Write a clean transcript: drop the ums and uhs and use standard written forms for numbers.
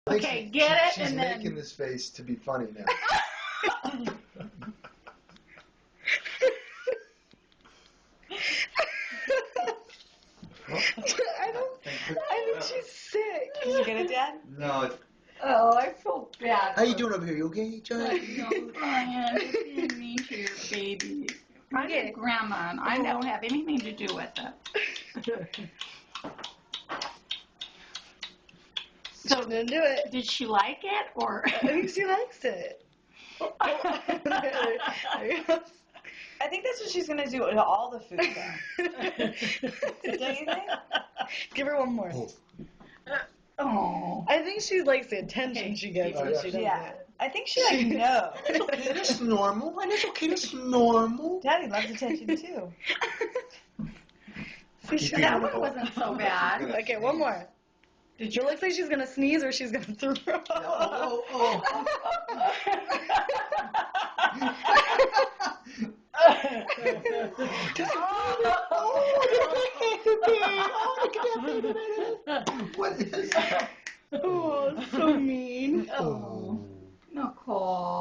Okay, get it, she's and making then... this face to be funny now. I think she's sick. Did you get it, Dad? No. Oh, I feel bad. How you doing over here? You okay, Johnny? No, Brian, just being mean to your baby. I'm your grandma, and I don't have anything to do with it. So, Didn't do it. did she like it, or? I think she likes it. I think that's what she's going to do to all the food though. Don't you think? Give her one more. Oh. I think she likes the attention she gets when she does Yeah. it. I think she like knows. It's okay, that's normal. And it's okay, that's normal. Daddy loves attention too. That one wasn't so bad. Okay, one more. It looks like she's gonna sneeze or she's gonna throw up. Oh. What is that? Oh, so mean. Oh, Nicole.